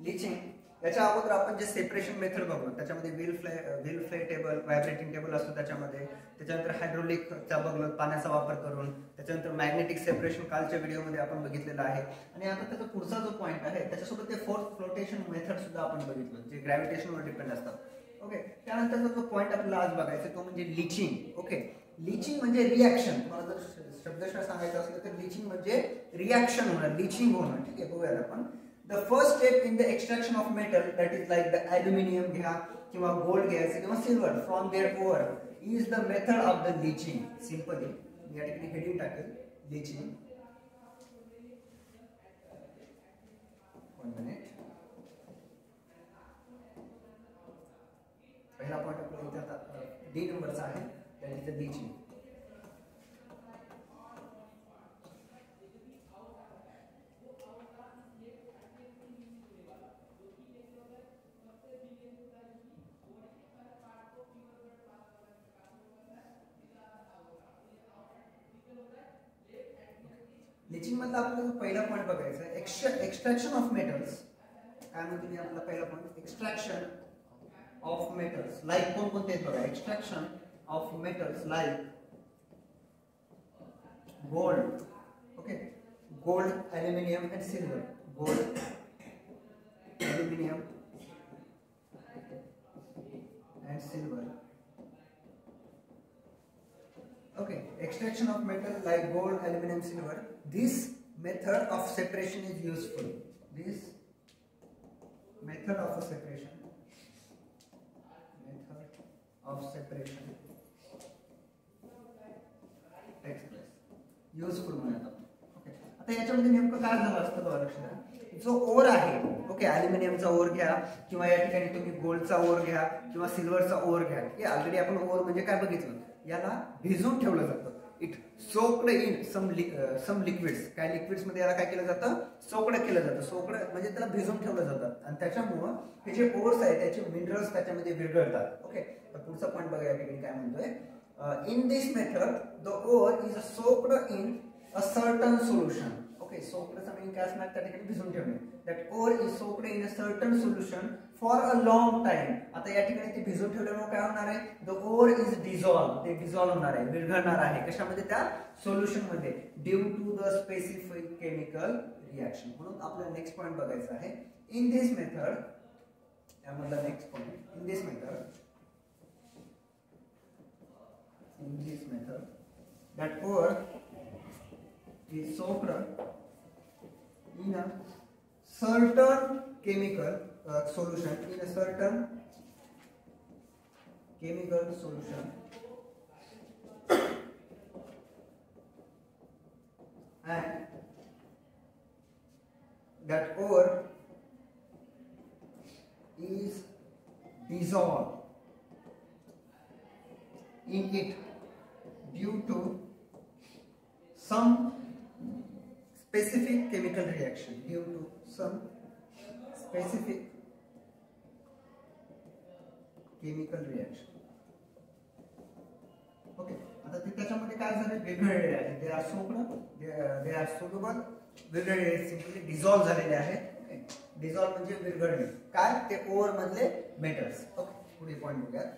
Leaching याच्या अगोदर आपण जे सेपरेशन मेथड बघलो त्याच्यामध्ये wheel Phule table, vibrating table असतो त्याच्यामध्ये, त्याच्यानंतर हायड्रोलिकचा बघलो पाण्याचा वापर करून, त्याच्यानंतर मॅग्नेटिक सेपरेशन कालच्या व्हिडिओमध्ये आपण बघितलेलं आहे. आणि आता त्याचा पुढचा जो पॉईंट आहे त्याच्यासोबत ते फोर्थ फ्लोटेशन मेथड सुद्धा आपण बघितलं जे ग्रॅव्हिटेशनवर डिपेंड असतात. ओके, त्यानंतरचा जो पॉईंट आपल्याला आज बघायचा तो म्हणजे लिचिंग. ओके, लिचिंग म्हणजे रिॲक्शन. तुम्हाला जर शब्दशः सांगायचं असलं तर लिचिंग म्हणजे रिॲक्शन होणं, लिचिंग होणं. ठीक आहे, बघूयात आपण. The first step in the extraction of metal, that is like the aluminium घ्या किंवा gold घ्यायचं किंवा silver from their ore, is the method of the leaching. Simply या ठिकाणी हेडिंग टाकेल leaching. One minute. पहिला पॉइंट आपल्याला इथे आता डी नंबरचा आहे, that is the leaching. Leaching मधला आपल्याला पहिला पॉइंट बघायचा आहे एक्स्ट्रॅक्शन ऑफ मेटल्स. काय म्हणते मी आपला पहिला point extraction of metals. Like कोणकोणते आहेत बघा. Extraction of metals like gold. Okay, gold, aluminium and silver. Gold, aluminium and silver. Okay, extraction of metal like gold, aluminum, silver. This method of separation is useful. This method of separation takes place. Useful म्हणतात. Okay, आता याच्यामध्ये नेमकं काय झालं असतं बघा, लक्ष द्या. जो ओर आहे, ओके, ॲल्युमिनियमचा ओर घ्या किंवा या ठिकाणी तुम्ही गोल्डचा ओर घ्या किंवा सिल्वरचा ओर घ्या. हे ऑलरेडी आपण ओर म्हणजे काय बघितलं, याला भिजवून ठेवलं जातं. It soaked in some liquids. काय लिक्विड्स मध्ये याला काय केलं जातं, सोक्ड केलं जातं. सोक्ड म्हणजे त्याला भिजवून ठेवलं जातं आणि त्याच्यामुळं हे जे ओर्स आहेत त्याचे मिनरल्स त्याच्यामध्ये विरघळतात. ओके, तर पुढचा पॉईंट बघा या ठिकाणी काय म्हणतोय. In this method the ore is soaked in a certain solution. Okay, सोक्डचा मीनिंग काय असणार, त्या ठिकाणी भिजवून ठेवणे. That ore is soaked in a certain solution for a long time. आता या ठिकाणी ते भिजवून ठेवल्यामुळे काय होणार आहे, द ओर इज डिझॉल्व. ते डिझॉल्व होणार आहे, विरघळणार आहे. कशामध्ये, त्या सोल्युशन मध्ये, due to the specific chemical reaction. म्हणून आपल्याला नेक्स्ट पॉईंट बघायचा आहे. इन दिस मेथड, यामधला next point, in this method that ore is soaked in a certain chemical solution, in a certain chemical solution, and that ore is dissolved in it due to some specific chemical reaction. Due to some specific chemical reaction. Okay, आता ते त्याच्यामध्ये काय झाले, विरघळलेले आहे. They R soaked, they are soluble. विरघळलेले, simply dissolve झालेले आहेत. डिझॉल्व म्हणजे विरघळणे. काय, ते ओर मधले मेटल्स. ओके, पुढे पॉइंट बघूया.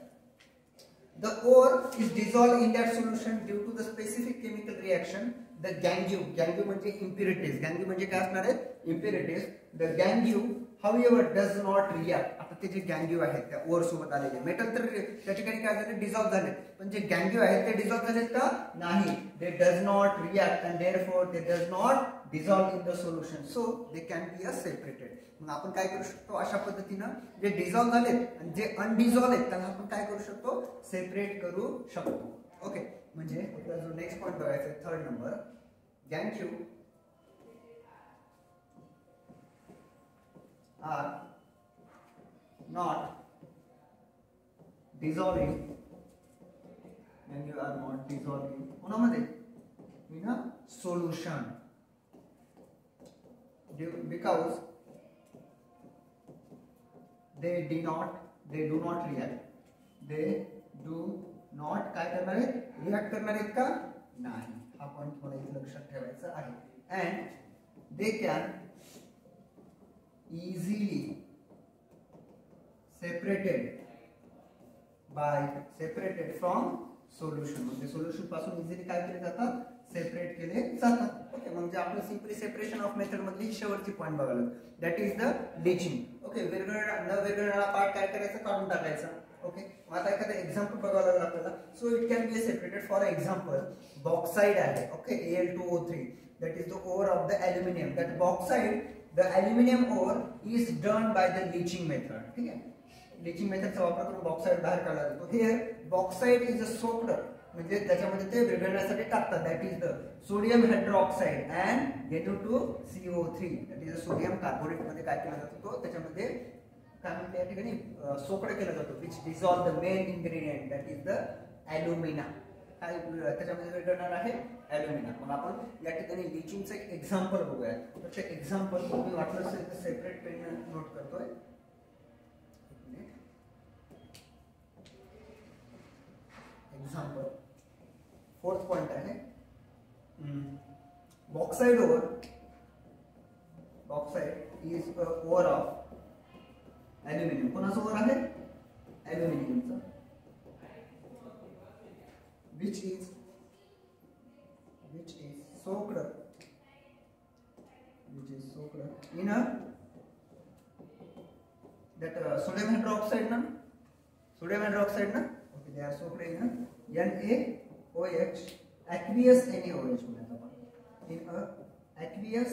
The ore is dissolved in that solution due to the specific chemical reaction. The gangue म्हणजे impurities. gangue म्हणजे काय असणार आहे, impurities. The gangue however does not react. आता ते जे gangue आहेत त्या ओर सोबत आलेले मेटल तर त्या ठिकाणी काय झाले, डिझॉल्व झाले. पण जे gangue आहेत ते डिझॉल्व झालेत का, नाही. They does not react and therefore they does not dissolve in the solution. So they can be separated. मग आपण काय करू शकतो, अशा पद्धतीनं जे डिझॉल्व झालेत आणि जे अनडिझॉल्व आहेत त्यांना आपण काय करू शकतो, सेपरेट करू शकतो. ओके, म्हणजे आपल्याला जो नेक्स्ट पॉईंट बघायचा आहे, third number. gangue are not dissolving, gangue are not dissolving कोणामध्ये, in a solution, because they do not react. They do not काय करणार आहेत, रिॲक्ट करणार आहेत का, नाही. हा पॉइंट मला इथे लक्षात ठेवायचा आहे. And they can easily separated from solution. म्हणजे सोल्युशन पासून इझिली काय केले जातात, सेपरेट केले जातात. ओके, म्हणजे आपण सिंपली सेपरेशन ऑफ मेथड मधली शेवटची पॉईंट बघायला, that is the leaching. Okay, वेगवेगळा पार्ट काय करायचं, काढून टाकायचा. ओके, आता एखादं एक्झाम्पल बघावं लागेल आपल्याला. So it can be separated. For example bauxite आहे. Okay, Al2O3 that is the ore of the aluminum. That bauxite, the aluminum ore is done by the leaching method. ठीक आहे, लीचिंग मेथडचा वापर करून बॉक्साइड बाहेर काढला जातो. Here bauxite is a soaked, म्हणजे त्याच्यामध्ये ते विरघळण्यासाठी टाकतात. That is the sodium hydroxide and Na2CO3. That is a sodium carbonate मध्ये काय केला जातो, तो त्याच्यामध्ये काय म्हणते या ठिकाणी सोकड केला जातो, which dissolve the main ingredient that is the ॲल्युमिना. काय त्याच्यामध्ये विरघळणार आहे, ॲल्युमिना. मग आपण या ठिकाणी लीचिंगचं एक एक्झाम्पल बघूया. तर ते एक्झाम्पल तुम्ही वाटलं असेल तर सेपरेट पेन नोट करतोय. एक्झाम्पल फोर्थ पॉइंट आहे bauxite ore. Bauxite is a ore of aluminium. कोणाचं ओर आहे, ॲल्युमिनियमचं. which is soaked in a that sodium hydroxide na okay, they are soaked in a NaOH, aqueous NaOH in a aqueous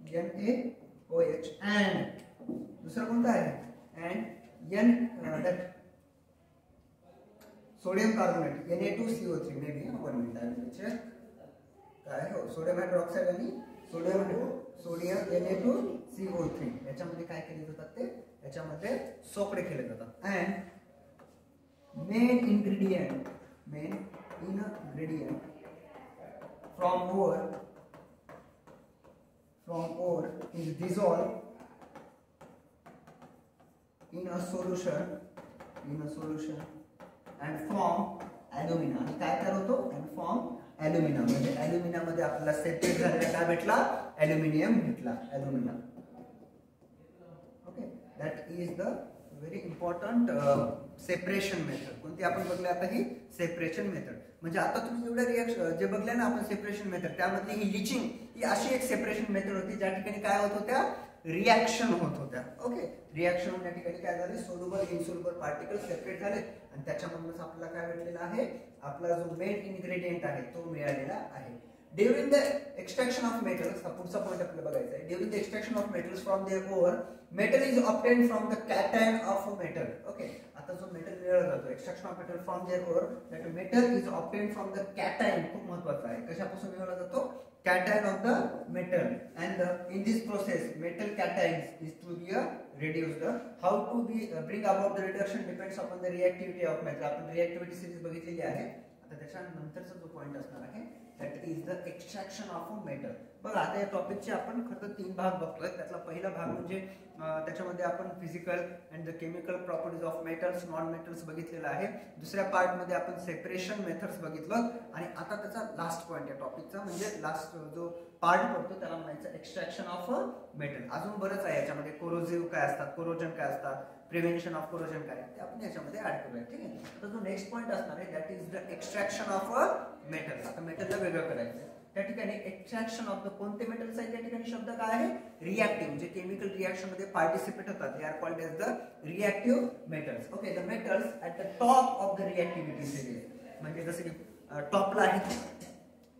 NaOH and दूसरा कोणता आहे, and that sodium carbonate Na2CO3 may be 1 minute आहे काय हो, sodium hydroxide आणि sodium Na2CO3 याच्यामध्ये काय केले जातात, ते याच्यामध्ये सोकडे केले जातात. And main ingredient from ore is dissolved in a solution and form alumina. काय तयार होतो, and form alumina. म्हणजे alumina मध्ये आपल्याला सेपरेट झालेला काय भेटला, ॲल्युमिनियम भेटला, ॲल्युमिना. Okay, that is the very important separation method. कोणती आपण बघले आता, ही सेपरेशन मेथड. म्हणजे आता तुम्ही जेवढ्या रिएक्शन जे बघले ना आपण सेपरेशन मेथड, त्यामधली ही लीचिंग ही अशी एक सेपरेशन मेथड होती ज्या ठिकाणी काय होत होत्या, रिॲक्शन होत होत्या. ओके, रिॲक्शन या ठिकाणी काय झाले, सोल्युबल इनसोल्युबल पार्टिकल सेपरेट झाले आणि त्याच्यामधूनच आपल्याला काय भेटलेला आहे, आपला जो मेन इन्ग्रेडियंट आहे तो मिळालेला आहे. During the extraction of metals, हा पुढचा पॉइंट आपल्याला बघायचा आहे. During the extraction of metals from their ore, metal is obtained from the cation of a metal. Okay, आता जो मेटल मिळवला जातो, extraction of metal from their ore, that metal is obtained from the cation. खूप महत्त्वाचं आहे, कशापासून मिळवला जातो, cation of the metal, and in this process metal cations is to be reduced. How to be bring about the reduction depends upon the reactivity of metal. आपण reactivity series बघितलेली आहे. आता त्याच्यानंतरचा जो पॉइंट असणार आहे that is the extraction of a metal. बघा, आता या टॉपिकचे आपण खरं 3 भाग बघतोय. त्यातला पहिला भाग म्हणजे त्याच्यामध्ये आपण physical and the chemical properties of metals, non metals बघितलेला आहे. दुसऱ्या पार्ट मध्ये आपण सेपरेशन मेथड्स बघितलं आणि आता त्याचा लास्ट पॉइंट या टॉपिकचा म्हणजे लास्ट जो पार्ट पडतो त्याला म्हणायचं एक्सट्रॅक्शन ऑफ अ मेटल. अजून बरंच आहे याच्यामध्ये, कोरोजिव्ह काय असतात, कोरोजन काय असतात, प्रिव्हेन्शन ऑफ कोरोजन काय, ते आपण याच्यामध्ये ऍड करूया. ठीक आहे, आता जो नेक्स्ट पॉइंट असणार आहे that is the extraction of a metal. आता मेटलला वेगळं करायचं त्या ठिकाणी. एक्सट्रॅक्शन ऑफ द कोणते मेटल्स आहे त्या ठिकाणी शब्द काय आहे, रिॲक्टिव्ह, म्हणजे केमिकल रिॲक्शन मध्ये पार्टिसिपेट होतात. They are called as the reactive metals. Okay, the metals at the top of the reactivity series, म्हणजे जसं की टॉपला आहेत.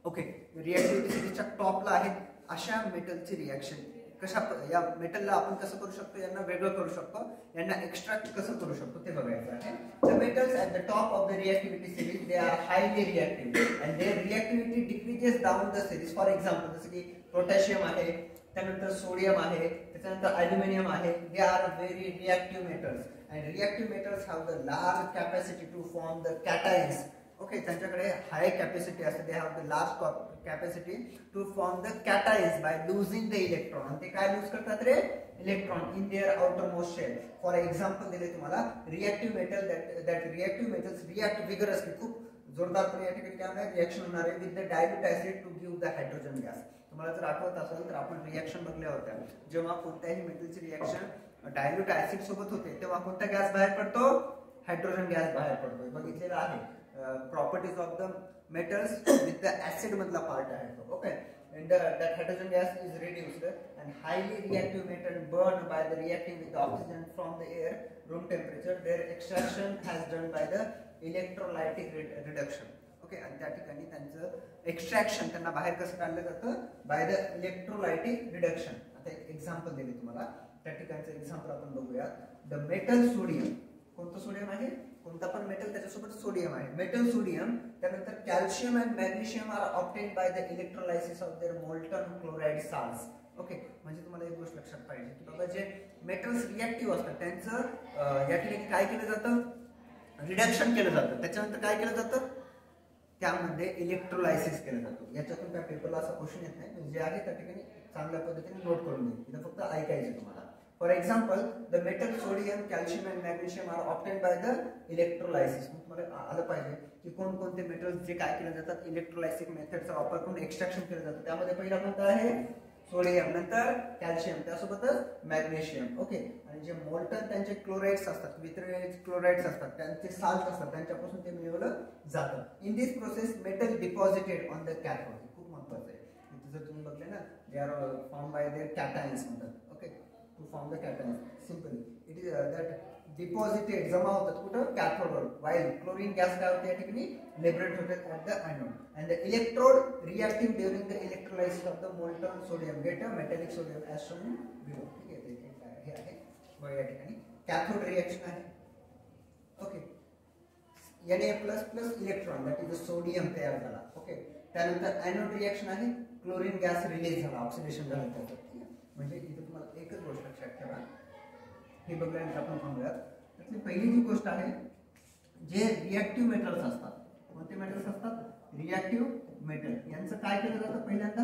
ओके, रिॲक्टिव्हिटी सिरीजच्या टॉपला आहेत अशा मेटलची रिॲक्शन कशा, या मेटलला आपण कसं करू शकतो, यांना वेगळं करू शकतो, यांना एक्स्ट्रॅक्ट कसं करू शकतो ते बघायचं आहे. The metals at the top of the reactivity series they are highly reactive and their reactivity decreases down the series. For example जसं की पोटॅशियम आहे, त्यानंतर सोडियम आहे, त्याच्यानंतर ॲल्युमिनियम आहे. They are very reactive metals and reactive metals have the large capacity to form the cations. Okay, त्यांच्याकडे high capacity असते. They have the large capacity to form the cations by losing the electron. आणि ते काय lose करतात रे, electron in their outermost shell. For example दिले तुम्हाला, reactive metal that reactive metals react vigorously, खूप जोरदारपणे या ठिकाणी काय होणार, रिॲक्शन होणार आहे with the dilute acid to give the hydrogen gas. तुम्हाला जर आठवत असेल तर आपण रिॲक्शन बघल्या होत्या, जेव्हा कोणत्याही मेटलची रिॲक्शन डायल्यूट ऍसिड सोबत होते तेव्हा कोणता गॅस बाहेर पडतो, हायड्रोजन गॅस बाहेर पडतो. बघितलेलं आहे properties of the metals with the acid मधला पार्ट आहे तो. Okay, and that hydrogen gas is reduced and highly reactive metal burned by the reacting with the oxygen from the air room temperature. Their extraction has done by the electrolytic reduction. Okay, आणि त्या ठिकाणी त्यांचं extraction त्यांना बाहेर कसं काढलं जातं, by the electrolytic reduction. आता एक एक्झाम्पल दिले तुम्हाला, त्या ठिकाणचं एक्झाम्पल आपण बघूयात. द मेटल सोडियम, कोणतं सोडियम आहे, कोणता पण मेटल त्याच्यासोबत सोडियम आहे, मेटल सोडियम. त्यानंतर calcium and magnesium are obtained by the electrolysis of their molten chloride salts. Okay, म्हणजे तुम्हाला एक गोष्ट लक्षात पाहिजे की बाबा जे मेटल्स रिॲक्टिव्ह असतात त्यांचं या ठिकाणी काय केलं जातं, रिडक्शन केलं जातं. त्याच्यानंतर काय केलं जातं, त्यामध्ये इलेक्ट्रोलायसिस केलं जातं. याच्यातून त्या पेपरला असा क्वेश्चन येत नाही, जे आहे त्या ठिकाणी चांगल्या पद्धतीने नोट करून देईल, इथं फक्त ऐकायचं तुम्हाला. For example, the metal sodium, calcium and magnesium are obtained by the electrolysis. तुम्हाला आलं पाहिजे की कोणकोणते मेटल्स जे काय केले जातात, इलेक्ट्रोलायसिस मेथडचा वापर करून एक्स्ट्रॅक्शन केलं जातं. त्यामध्ये पहिला कोणता आहे, सोडियम, नंतर कॅल्शियम, त्यासोबतच मॅग्नेशियम. ओके, आणि जे मोल्टन त्यांचे क्लोराइड्स असतात, वितरित क्लोराइड्स असतात, त्यांचे साल्ट असतात, त्यांच्यापासून ते मिळवलं जातं. In this process metal deposited on the cathode. खूप महत्वाचं आहे. इथे जर तुम्ही बघले ना, they are form by their cations म्हणतात. Okay, to form the cations simply it is that deposited, जमा होतात कुठं, कॅथोडवर. वाईल क्लोरीन गॅस काय होते या ठिकाणी, लिबरेट होतात at the anode. And the electrode reactive during the electrolysis of the molten sodium get a metallic sodium as shown below. ठीक आहे, हे आहे बघा या ठिकाणी कॅथोड रिॲक्शन आहे. Okay, Na++ electron that is sodium तयार झाला. ओके, त्यानंतर एनोड रिॲक्शन आहे, क्लोरीन गॅस रिलीज झाला, ऑक्सिडेशन झालं त्याचं. म्हणजे इथे तुम्हाला एकच गोष्ट लक्षात ठेवा, हे बघल्यानंतर आपण थांबूयात. त्यातली पहिली जी गोष्ट आहे, जे रिॲक्टिव्ह मेटल्स असतात, कोणते मेटल्स असतात, रिॲक्टिव्ह मेटल, यांचं काय केलं जातं, पहिल्यांदा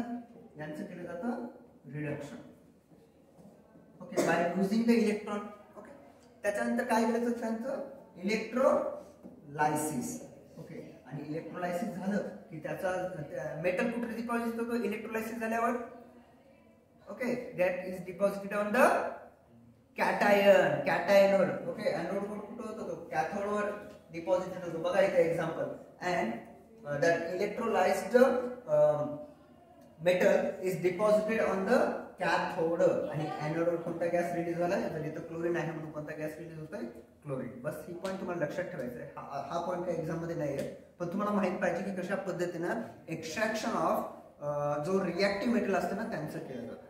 यांचं केलं जातं reduction. Okay, by losing the electron. Okay, त्याच्यानंतर काय केलं जातं, त्यांचं इलेक्ट्रोलायसिस. ओके, आणि इलेक्ट्रोलायसिस झालं की त्याचा मेटल कुठे डिपॉझिट होतो, इलेक्ट्रोलायसिस झाल्यावर. Okay, that is deposited on the cathode. Okay, anode कुठे होतो, तो कॅथोड वर डिपॉझिटेड होतो. बघा इथे example, and that electrolysed metal is deposited on the cathode. आणि एनोड वर कोणता गॅस रिलीज झाला, तर इथं क्लोरीन आहे म्हणून कोणता गॅस रिलीज होतोय, क्लोरीन. बस ही पॉईंट तुम्हाला लक्षात ठेवायचं आहे. हा पॉईंट काही एक्झाम मध्ये नाही आहे, पण तुम्हाला माहित पाहिजे की कशा पद्धतीनं एक्स्ट्रॅक्शन ऑफ जो रिॲक्टिव्ह मेटल असतं ना त्यांचं केलं जातं.